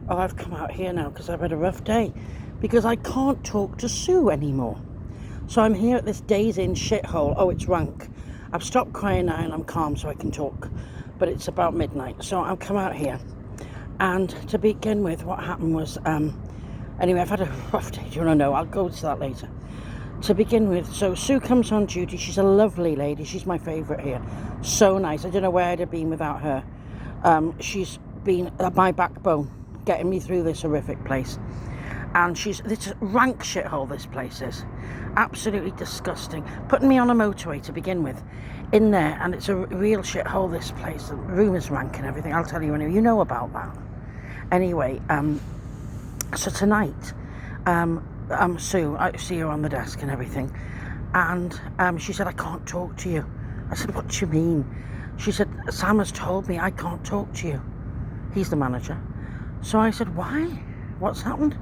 Oh, I've come out here now because I've had a rough day. Because I can't talk to Sue anymore. So I'm here at this Days Inn shithole. Oh, it's rank. I've stopped crying now and I'm calm so I can talk. But it's about midnight. So I've come out here. And to begin with, what happened was... anyway, I've had a rough day. Do you want to know? I'll go to that later. To begin with, so Sue comes on duty. She's a lovely lady. She's my favourite here. So nice. I don't know where I'd have been without her. She's been my backbone, getting me through this horrific place. And it's a rank shithole, this place is. Absolutely disgusting. Putting me on a motorway to begin with. In there, and it's a real shithole, this place. The room is rank and everything. I'll tell you anyway. You know about that. Anyway, so tonight... Sue, I see her on the desk and everything, and she said, I can't talk to you. I said, what do you mean? She said, Sam has told me I can't talk to you. He's the manager. So I said, why? What's happened?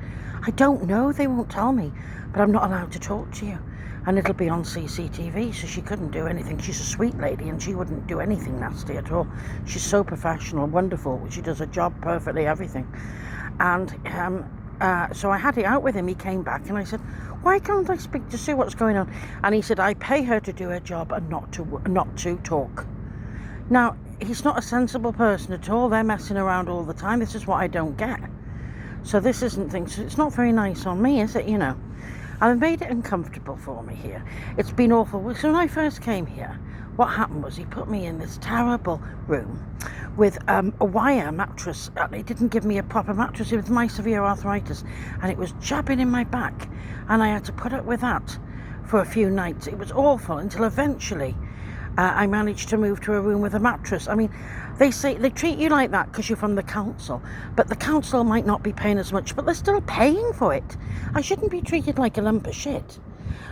I don't know, they won't tell me, but I'm not allowed to talk to you. And it'll be on CCTV, so she couldn't do anything. She's a sweet lady and she wouldn't do anything nasty at all. She's so professional, wonderful. She does her job perfectly, everything. And so I had it out with him. He came back and I said, why can't I speak to Sue? What's going on? And he said, I pay her to do her job and not to talk. Now, he's not a sensible person at all. They're messing around all the time. This is what I don't get. So this isn't things. It's not very nice on me, is it? You know, and it made it uncomfortable for me here. It's been awful. So when I first came here, what happened was he put me in this terrible room with a wire mattress. He didn't give me a proper mattress. It was my severe arthritis and it was jabbing in my back, and I had to put up with that for a few nights. It was awful until eventually I managed to move to a room with a mattress. I mean, they say they treat you like that because you're from the council, but the council might not be paying as much, but they're still paying for it. I shouldn't be treated like a lump of shit.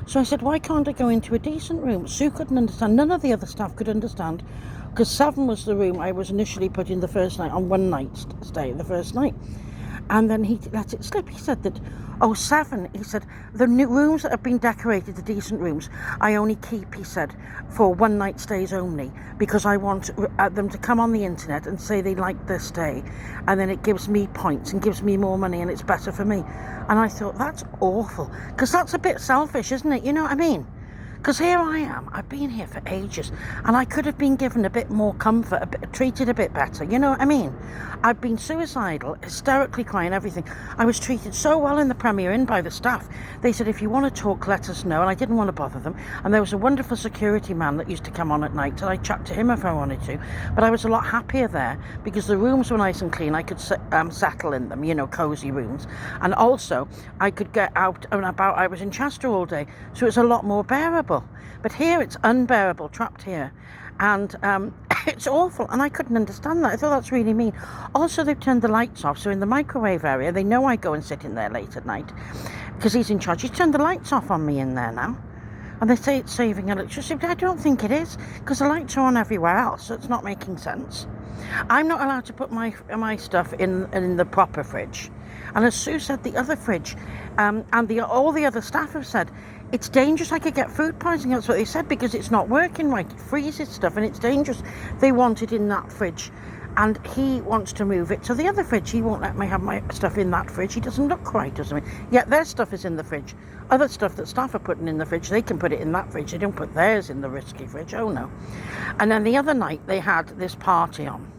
So I said, why can't I go into a decent room? Sue couldn't understand. None of the other staff could understand, because 7 was the room I was initially put in the first night, on one night stay, the first night. And then he let it slip. He said that, 7, he said, the new rooms that have been decorated, the decent rooms, I only keep, he said, for one night stays only, because I want them to come on the internet and say they like their stay, and then it gives me points and gives me more money and it's better for me. And I thought, that's awful, because that's a bit selfish, isn't it? You know what I mean? Because here I am, I've been here for ages, and I could have been given a bit more comfort, treated a bit better, you know what I mean? I've been suicidal, hysterically crying, everything. I was treated so well in the Premier Inn by the staff. They said, if you want to talk, let us know, and I didn't want to bother them. And there was a wonderful security man that used to come on at night, and I chat to him if I wanted to. But I was a lot happier there, because the rooms were nice and clean. I could settle in them, you know, cosy rooms. And also, I could get out and about. I was in Chester all day, so it was a lot more bearable. But here it's unbearable, trapped here. And it's awful, and I couldn't understand that. I thought that's really mean. Also, they've turned the lights off, so in the microwave area, they know I go and sit in there late at night, because he's in charge. He's turned the lights off on me in there now. And they say it's saving electricity, but I don't think it is, because the lights are on everywhere else, so it's not making sense. I'm not allowed to put my stuff in the proper fridge. And as Sue said, the other fridge, and all the other staff have said, it's dangerous. I could get food poisoning. That's what they said, because it's not working right. It freezes stuff and it's dangerous. They want it in that fridge, and he wants to move it to the other fridge. He won't let me have my stuff in that fridge. He doesn't look right, doesn't he? Yet their stuff is in the fridge. Other stuff that staff are putting in the fridge, they can put it in that fridge. They don't put theirs in the risky fridge. Oh no. And then the other night they had this party on.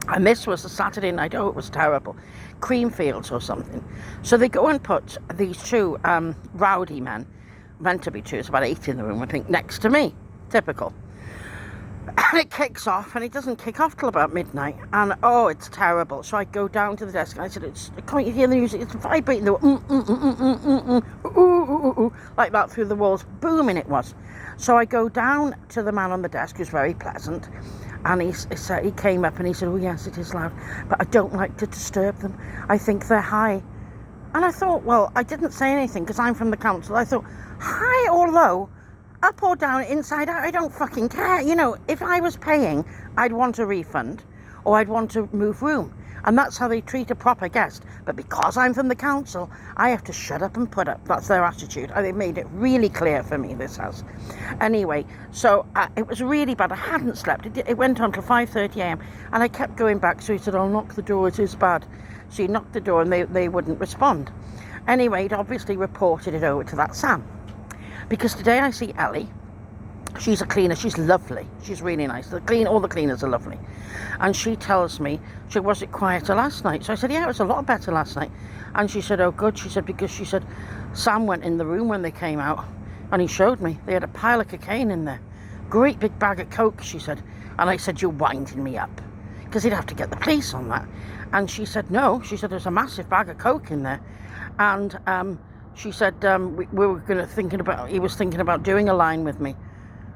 And this was a Saturday night. Oh, it was terrible. Creamfields or something. So they go and put these two rowdy men, meant to be 2, it's about 8 in the room, I think, next to me. Typical. And it kicks off, and it doesn't kick off till about midnight. And oh, it's terrible. So I go down to the desk and I said, can't you hear the music? It's vibrating, like that through the walls. Booming it was. So I go down to the man on the desk, who's very pleasant, and he came up and he said, oh yes, it is loud, but I don't like to disturb them. I think they're high. And I thought, well, I didn't say anything because I'm from the council. I thought, high or low, up or down, inside out, I don't fucking care. You know, if I was paying, I'd want a refund or I'd want to move room. And that's how they treat a proper guest. But because I'm from the council, I have to shut up and put up. That's their attitude. They made it really clear for me, this house. Anyway, so it was really bad. I hadn't slept. It went on till 5:30 a.m. And I kept going back. So he said, I'll knock the door. It is bad. So you knocked the door and they wouldn't respond. Anyway, he'd obviously reported it over to that Sam. Because today I see Ellie. She's a cleaner. She's lovely. She's really nice. All the cleaners are lovely. And she tells me, was it quieter last night? So I said, yeah, it was a lot better last night. And she said, oh, good. She said, because she said, Sam went in the room when they came out and he showed me. They had a pile of cocaine in there. Great big bag of coke, she said. And I said, you're winding me up. Because he'd have to get the police on that. And she said, no. She said, there's a massive bag of coke in there. And she said, we were he was thinking about doing a line with me.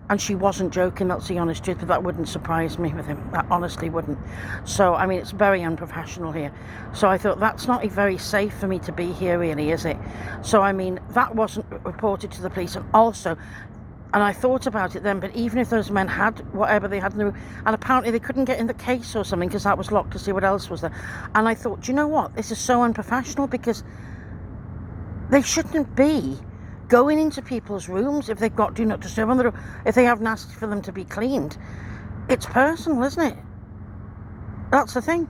And she wasn't joking, that's the honest truth, but that wouldn't surprise me with him. That honestly wouldn't. So, I mean, it's very unprofessional here. So I thought, that's not very safe for me to be here, really, is it? So, I mean, that wasn't reported to the police. And also, and I thought about it then, but even if those men had whatever they had in the room, and apparently they couldn't get in the case or something because that was locked to see what else was there. And I thought, do you know what? This is so unprofessional because they shouldn't be going into people's rooms if they've got do not disturb on the room, if they haven't asked for them to be cleaned. It's personal, isn't it? That's the thing.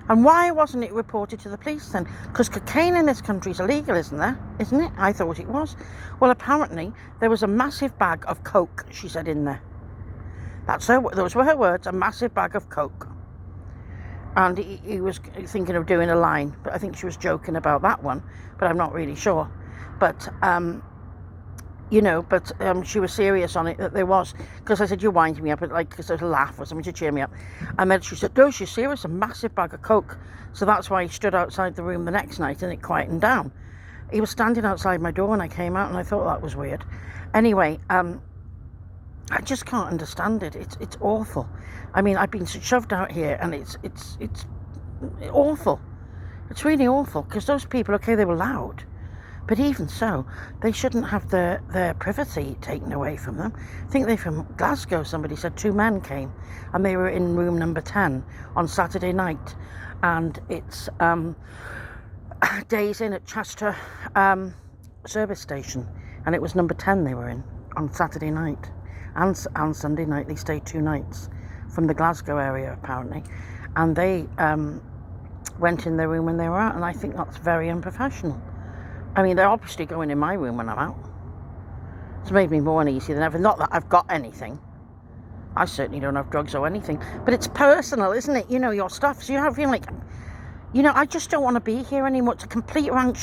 And why wasn't it reported to the police then? Because cocaine in this country is illegal, isn't it? I thought it was. Well, apparently there was a massive bag of coke, she said, in there. Those were her words, a massive bag of coke. And he was thinking of doing a line, but I think she was joking about that one, but I'm not really sure. But, she was serious on it, that there was, because I said, you're winding me up, because there's a laugh or something to cheer me up. And then she said, no, she's serious, a massive bag of coke. So that's why he stood outside the room the next night and it quietened down. He was standing outside my door when I came out and I thought that was weird. Anyway, I just can't understand it. It's awful. I mean, I've been shoved out here and it's awful. It's really awful, because those people, okay, they were loud. But even so, they shouldn't have their privacy taken away from them. I think they're from Glasgow, somebody said 2 men came, and they were in room number 10 on Saturday night. And it's Days Inn at Chester service station, and it was number 10 they were in on Saturday night. And Sunday night, they stayed 2 nights from the Glasgow area, apparently. And they went in their room when they were out, and I think that's very unprofessional. I mean, they're obviously going in my room when I'm out. It's made me more uneasy than ever. Not that I've got anything. I certainly don't have drugs or anything. But it's personal, isn't it? Your stuff. So you feel like, I just don't want to be here anymore. It's a complete rank